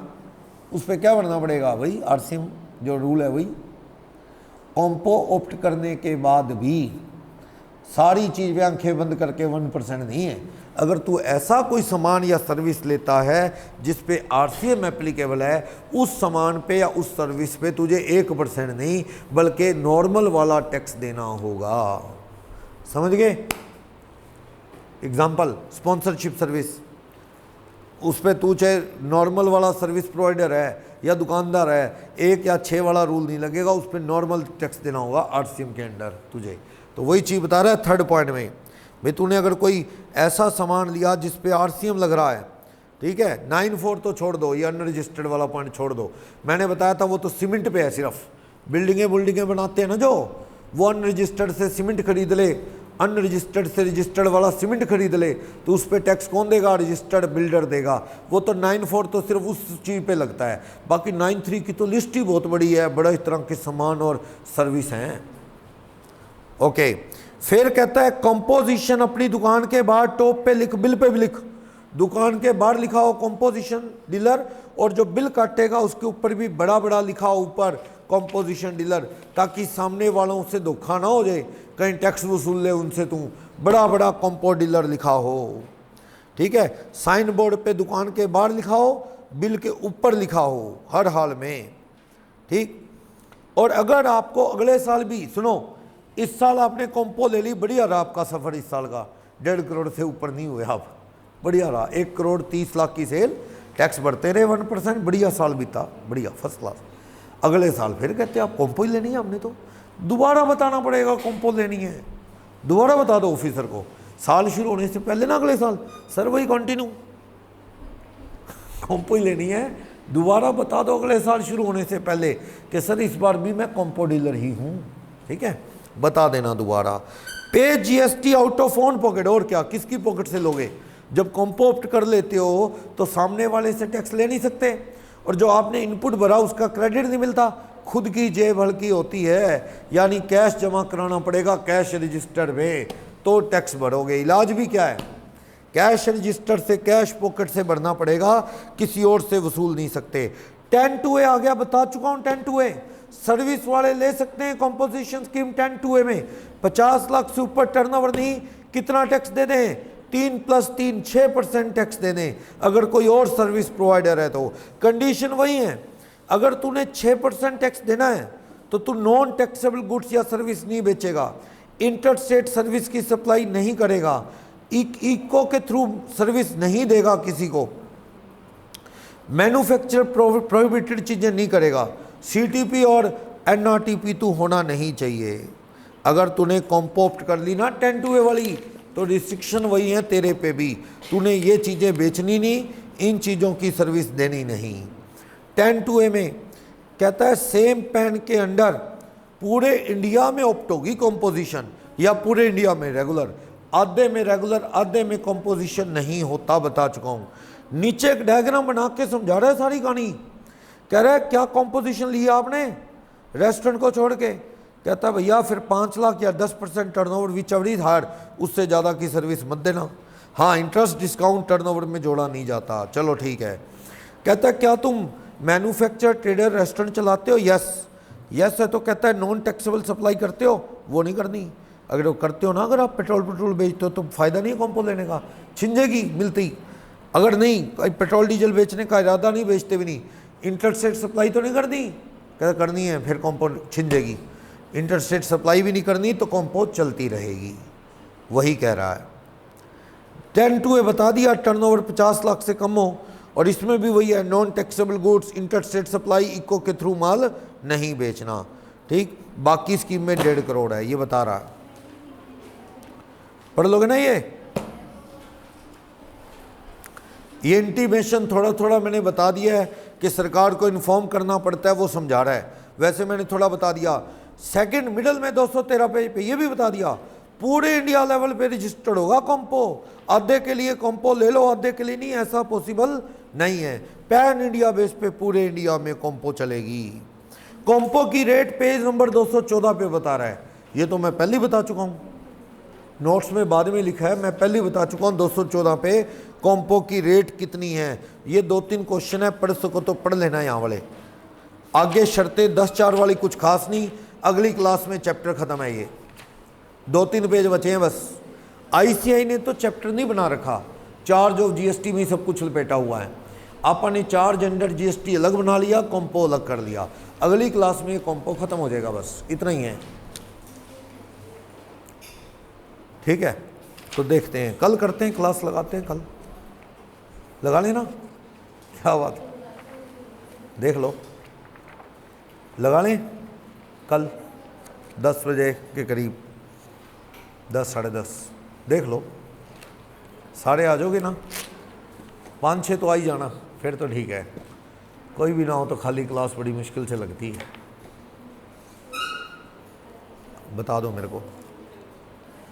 उस पर क्या भरना पड़ेगा भाई, आरसीएम जो रूल है वही। कॉम्पो ऑप्ट करने के बाद भी सारी चीज़ में आंखें बंद करके 1% नहीं है। अगर तू ऐसा कोई सामान या सर्विस लेता है जिस पे आरसीएम एप्लीकेबल है, उस सामान पे या उस सर्विस पे तुझे 1% नहीं बल्कि नॉर्मल वाला टैक्स देना होगा। समझ गए। एग्जाम्पल, स्पॉन्सरशिप सर्विस, उस पर तू चाहे नॉर्मल वाला सर्विस प्रोवाइडर है या दुकानदार है, 1 या 6 वाला रूल नहीं लगेगा, उस पर नॉर्मल टैक्स देना होगा आरसीएम के अंडर तुझे। तो वही चीज़ बता रहा है थर्ड पॉइंट में, भाई तूने अगर कोई ऐसा सामान लिया जिस पे आरसीएम लग रहा है, ठीक है, 9(4) तो छोड़ दो, ये अनरजिस्टर्ड वाला पॉइंट छोड़ दो। मैंने बताया था वो तो सीमेंट पे है, सिर्फ बिल्डिंगें बनाते हैं ना जो, वो अनरजिस्टर्ड से सीमेंट खरीद ले, अनरजिस्टर्ड से रजिस्टर्ड वाला सीमेंट खरीद ले, तो उस पर टैक्स कौन देगा, रजिस्टर्ड बिल्डर देगा। वो तो 9(4) तो सिर्फ उस चीज़ पे लगता है, बाकी 9(3) की तो लिस्ट ही बहुत बड़ी है, बड़ा इस तरह के सामान और सर्विस हैं। ओके, फिर कहता है कंपोजिशन अपनी दुकान के बाहर टॉप पे लिख, बिल पे भी लिख, दुकान के बाहर लिखा हो कंपोजिशन डीलर, और जो बिल काटेगा उसके ऊपर भी बड़ा बड़ा लिखा हो ऊपर कंपोजिशन डीलर, ताकि सामने वालों से धोखा ना हो जाए, कहीं टैक्स वसूल ले उनसे तू, बड़ा बड़ा कंपो डीलर लिखा हो। ठीक है, साइन बोर्ड पे दुकान के बाहर लिखा हो, बिल के ऊपर लिखा हो हर हाल में। ठीक, और अगर आपको अगले साल भी, सुनो, इस साल आपने कॉम्पो ले ली, बढ़िया रहा आपका सफ़र इस साल का, 1.5 करोड़ से ऊपर नहीं हुए आप, बढ़िया रहा, 1 करोड़ 30 लाख की सेल, टैक्स बढ़ते रहे 1%, बढ़िया साल बीता, बढ़िया फर्स्ट क्लास। अगले साल फिर कहते हैं आप कॉम्पो ही लेनी है, हमने तो दोबारा बताना पड़ेगा कॉम्पो लेनी है, दोबारा बता दो ऑफिसर को, साल शुरू होने से पहले ना अगले साल, सर वही कंटिन्यू कॉम्पो ही लेनी है, दोबारा बता दो अगले साल शुरू होने से पहले कि सर इस बार भी मैं कॉम्पो डीलर ही हूँ। ठीक है, बता देना दोबारा। पे GST out of own pocket, और क्या, किसकी पॉकेट से लोगे। जब कॉम्पो ऑप्ट कर लेते हो तो सामने वाले से टैक्स ले नहीं सकते, और जो आपने इनपुट भरा उसका क्रेडिट नहीं मिलता, खुद की जेब हल्की होती है, यानी कैश जमा कराना पड़ेगा कैश रजिस्टर में, तो टैक्स भरोगे। इलाज भी क्या है, कैश रजिस्टर से, कैश पॉकेट से भरना पड़ेगा, किसी और से वसूल नहीं सकते। 10(2)A आ गया, बता चुका हूँ 10(2)A, सर्विस वाले ले सकते हैं कंपोजिशन स्कीम 10(2)A में 50 लाख से ऊपर टर्नओवर नहीं, कितना टैक्स दे दें? 3 + 3 6% टैक्स दे दें अगर कोई और सर्विस प्रोवाइडर है तो। कंडीशन वही है, अगर तूने 6% टैक्स देना है तो तू नॉन टैक्सेबल गुड्स या सर्विस नहीं बेचेगा, इंटर स्टेट सर्विस की सप्लाई नहीं करेगा, इको के थ्रू सर्विस नहीं देगा किसी को, मैन्युफैक्चर प्रोहिबिटेड चीज़ें नहीं करेगा, CTP और NRTP तू होना नहीं चाहिए। अगर तूने कॉम्पोप्ट कर ली ना 10(2)A वाली तो रिस्ट्रिक्शन वही है तेरे पे भी, तूने ये चीज़ें बेचनी नहीं, इन चीज़ों की सर्विस देनी नहीं। 10(2)A में कहता है सेम पैन के अंडर पूरे इंडिया में ऑप्ट होगी कॉम्पोजिशन, या पूरे इंडिया में रेगुलर, आधे में रेगुलर आधे में कॉम्पोजिशन नहीं होता, बता चुका हूँ। नीचे एक डायग्राम बना के समझा रहा है सारी कहानी, कह रहा है क्या कॉम्पोजिशन लिया आपने रेस्टोरेंट को छोड़ के? कहता है भैया फिर 5 लाख या 10% turnover whichever is higher, उससे ज़्यादा की सर्विस मत देना। हाँ, इंटरेस्ट डिस्काउंट टर्नओवर में जोड़ा नहीं जाता, चलो ठीक है। कहता है क्या तुम मैन्युफैक्चर ट्रेडर रेस्टोरेंट चलाते हो? यस है। तो कहता है नॉन टैक्सेबल सप्लाई करते हो? वो नहीं करनी। अगर वो करते हो ना, अगर आप पेट्रोल बेचते हो तो फ़ायदा नहीं है कॉम्पो लेने का, छिन जाएगी मिलती। अगर नहीं पेट्रोल डीजल बेचने का इरादा नहीं, बेचते भी नहीं, इंटर स्टेट सप्लाई तो नहीं करनी? कहता करनी है, फिर कॉम्पो छिन जाएगी। इंटर स्टेट सप्लाई भी नहीं करनी तो कॉम्पो चलती रहेगी, वही कह रहा है। 10(2)A बता दिया, टर्नओवर 50 लाख से कम हो, और इसमें भी वही है, non taxable goods, inter state supply, ECO के थ्रू माल नहीं बेचना, ठीक। बाकी स्कीम में 1.5 करोड़ है, ये बता रहा है, पढ़ लोगे ना। ये इंटीमेशन थोड़ा थोड़ा मैंने बता दिया है कि सरकार को इन्फॉर्म करना पड़ता है, वो समझा रहा है, वैसे मैंने थोड़ा बता दिया। सेकंड मिडल में 213 पेज पे ये भी बता दिया, पूरे इंडिया लेवल पे रजिस्टर्ड होगा कॉम्पो, आधे के लिए कॉम्पो ले लो आधे के लिए नहीं, ऐसा पॉसिबल नहीं है। पैन इंडिया बेस पे पूरे इंडिया में कॉम्पो चलेगी। कॉम्पो की रेट पेज नंबर 214 पे बता रहा है, ये तो मैं पहले ही बता चुका हूँ, नोट्स में बाद में लिखा है, मैं पहले ही बता चुका हूँ 214 पे कॉम्पो की रेट कितनी है। ये 2-3 क्वेश्चन है, पढ़ सको तो पढ़ लेना यहाँ वाले। आगे शर्तें 10-4 वाली कुछ खास नहीं, अगली क्लास में चैप्टर खत्म है, ये 2-3 पेज बचे हैं बस। ICAI ने तो चैप्टर नहीं बना रखा, चार्ज ऑफ GST में सब कुछ लपेटा हुआ है। आपने चार्ज अंडर GST अलग बना लिया, कॉम्पो अलग कर लिया, अगली क्लास में कॉम्पो खत्म हो जाएगा, बस इतना ही है, ठीक है। तो देखते हैं, कल करते हैं, क्लास लगाते हैं, कल लगा लेना, क्या बात, देख लो, लगा लें कल 10 बजे के करीब, 10 साढ़े 10, देख लो, सारे आ जाओगे ना, 5-6 तो आ ही जाना, फिर तो ठीक है, कोई भी ना हो तो खाली क्लास बड़ी मुश्किल से लगती है, बता दो मेरे को।